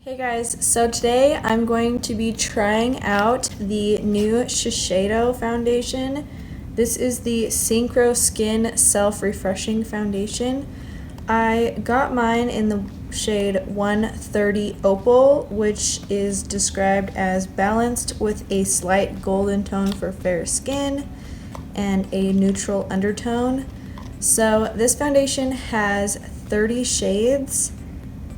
Hey guys, so today I'm going to be trying out the new Shiseido foundation. This is the Synchro Skin Self-Refreshing Foundation. I got mine in the shade 130 Opal, which is described as balanced with a slight golden tone for fair skin and a neutral undertone. So this foundation has 30 shades.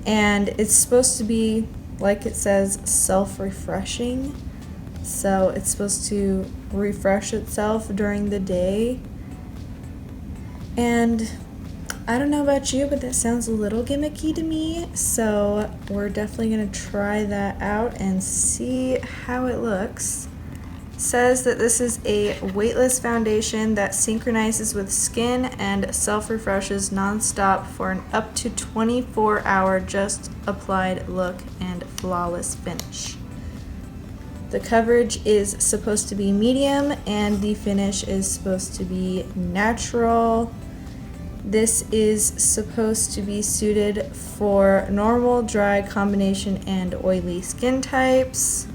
And it's supposed to be, like it says, self-refreshing. So it's supposed to refresh itself during the day. And I don't know about you, but that sounds a little gimmicky to me. So we're definitely going to try that out and see how it looks. It says that this is a weightless foundation that synchronizes with skin and self-refreshes non-stop for an up to 24-hour just applied look and flawless finish. The coverage is supposed to be medium and the finish is supposed to be natural. This is supposed to be suited for normal, dry, combination, and oily skin types.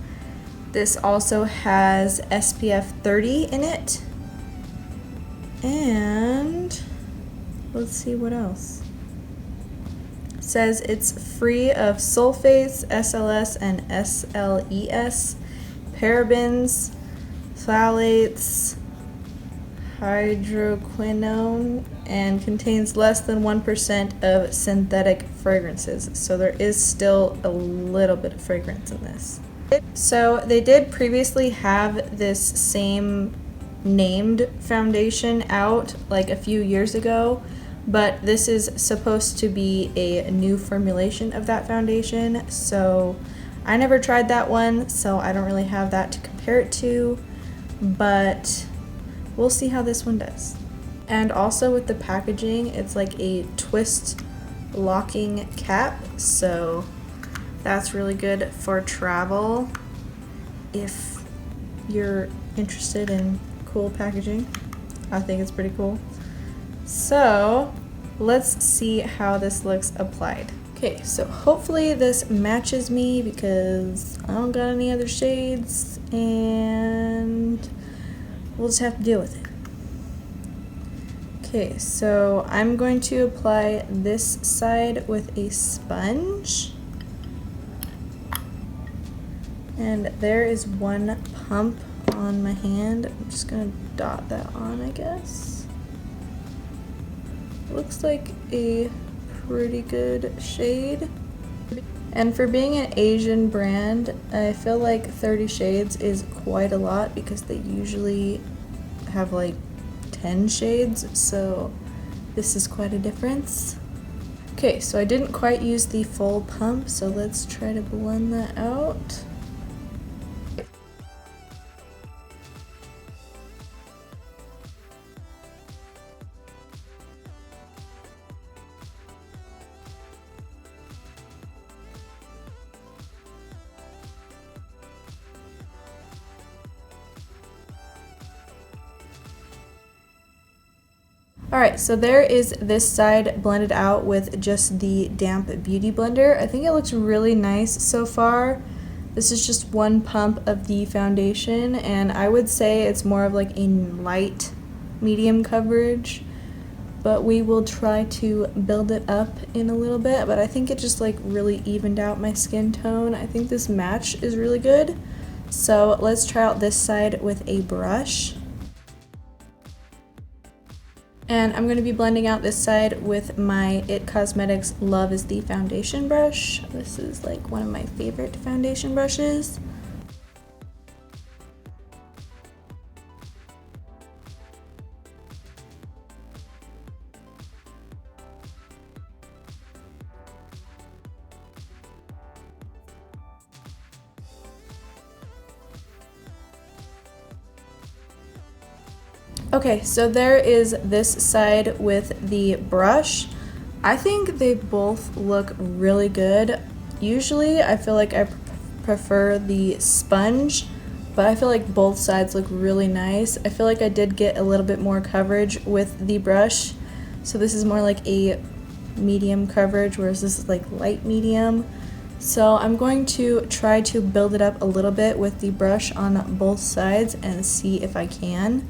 This also has SPF 30 in it. And let's see what else. It says it's free of sulfates, SLS, and SLES, parabens, phthalates, hydroquinone, and contains less than 1% of synthetic fragrances. So there is still a little bit of fragrance in this. So they did previously have this same named foundation out like a few years ago, but this is supposed to be a new formulation of that foundation. So I never tried that one, so I don't really have that to compare it to, but we'll see how this one does. And also with the packaging, it's like a twist locking cap, so that's really good for travel if you're interested in cool packaging. I think it's pretty cool. So let's see how this looks applied. Okay, so hopefully this matches me because I don't got any other shades and we'll just have to deal with it. Okay, so I'm going to apply this side with a sponge. And there is one pump on my hand. I'm just gonna dot that on, I guess. Looks like a pretty good shade. And for being an Asian brand, I feel like 30 shades is quite a lot because they usually have like 10 shades, so this is quite a difference. Okay, so I didn't quite use the full pump, so let's try to blend that out. Alright, so there is this side blended out with just the damp Beauty Blender. I think it looks really nice so far. This is just one pump of the foundation, and I would say it's more of like a light medium coverage, but we will try to build it up in a little bit. But I think it just like really evened out my skin tone. I think this match is really good. So let's try out this side with a brush. And I'm going to be blending out this side with my IT Cosmetics Love is the foundation brush. This is like one of my favorite foundation brushes. Okay, so there is this side with the brush. I think they both look really good. Usually I feel like I prefer the sponge, but I feel like both sides look really nice. I feel like I did get a little bit more coverage with the brush, so this is more like a medium coverage, whereas this is like light medium. So I'm going to try to build it up a little bit with the brush on both sides and see if I can.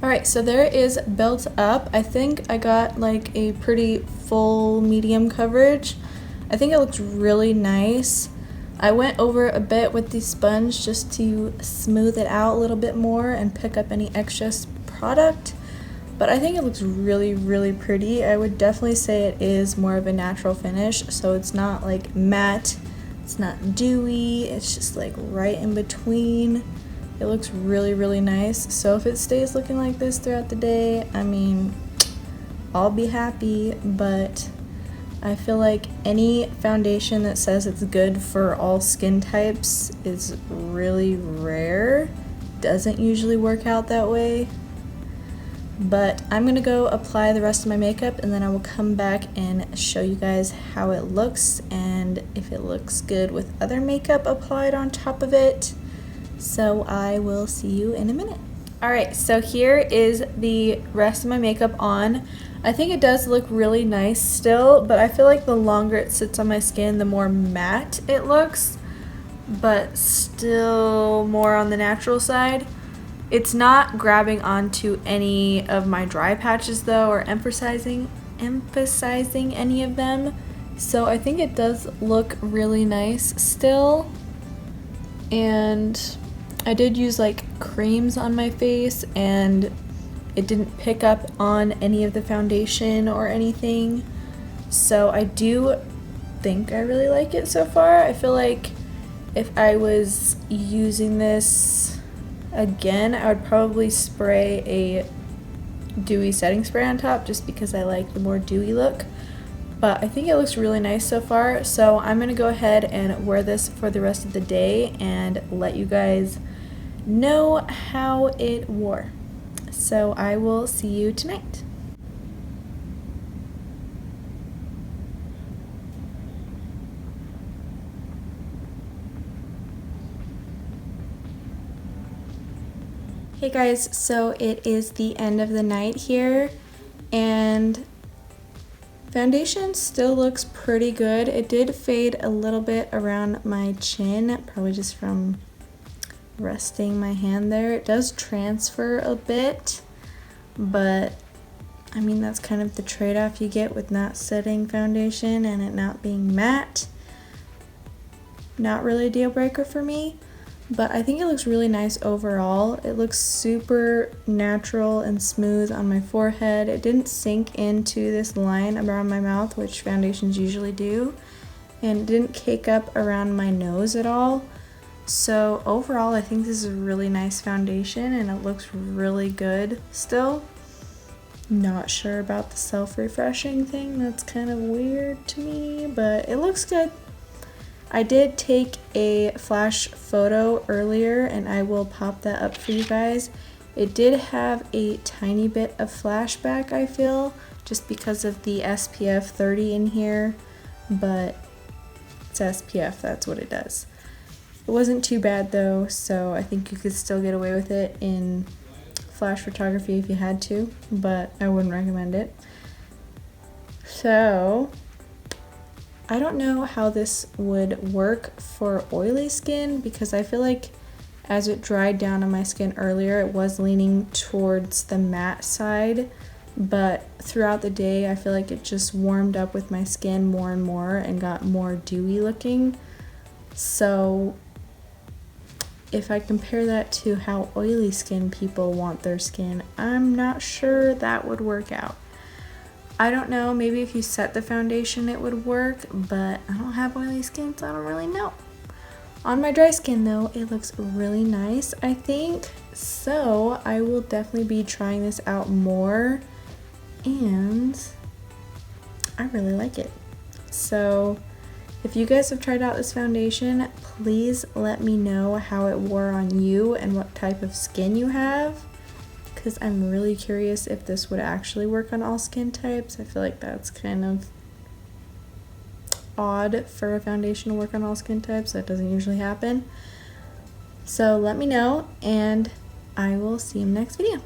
Alright, so there it is built up. I think I got like a pretty full medium coverage. I think it looks really nice. I went over a bit with the sponge just to smooth it out a little bit more and pick up any excess product. But I think it looks really, really pretty. I would definitely say it is more of a natural finish. So it's not like matte, it's not dewy, it's just like right in between. It looks really, really nice. So if it stays looking like this throughout the day, I mean, I'll be happy, but I feel like any foundation that says it's good for all skin types is really rare. Doesn't usually work out that way. But I'm gonna go apply the rest of my makeup and then I will come back and show you guys how it looks and if it looks good with other makeup applied on top of it. So I will see you in a minute. Alright, so here is the rest of my makeup on. I think it does look really nice still, but I feel like the longer it sits on my skin, the more matte it looks, but still more on the natural side. It's not grabbing onto any of my dry patches though, or emphasizing any of them. So I think it does look really nice still. And I did use like creams on my face and it didn't pick up on any of the foundation or anything. So I do think I really like it so far. I feel like if I was using this again, I would probably spray a dewy setting spray on top just because I like the more dewy look. But I think it looks really nice so far. So I'm going to go ahead and wear this for the rest of the day and let you guys know how it wore. So I will see you tonight. Hey guys, so it is the end of the night here and foundation still looks pretty good. It did fade a little bit around my chin, probably just from resting my hand there. It does transfer a bit, but I mean that's kind of the trade-off you get with not setting foundation and it not being matte. Not really a deal breaker for me, but I think it looks really nice overall. It looks super natural and smooth on my forehead. It didn't sink into this line around my mouth, which foundations usually do, and it didn't cake up around my nose at all. So overall, I think this is a really nice foundation and it looks really good still. Not sure about the self-refreshing thing. That's kind of weird to me, but it looks good. I did take a flash photo earlier and I will pop that up for you guys. It did have a tiny bit of flashback, I feel, just because of the SPF 30 in here, but it's SPF, that's what it does. It wasn't too bad though, so I think you could still get away with it in flash photography if you had to, but I wouldn't recommend it. So I don't know how this would work for oily skin because I feel like as it dried down on my skin earlier, it was leaning towards the matte side, but throughout the day I feel like it just warmed up with my skin more and more and got more dewy looking. So if I compare that to how oily skin people want their skin, I'm not sure that would work out. I don't know, maybe if you set the foundation it would work, but I don't have oily skin, so I don't really know. On my dry skin though, it looks really nice, I think. So I will definitely be trying this out more, and I really like it. So if you guys have tried out this foundation, please let me know how it wore on you and what type of skin you have, because I'm really curious if this would actually work on all skin types. I feel like that's kind of odd for a foundation to work on all skin types. That doesn't usually happen. So let me know, and I will see you in the next video.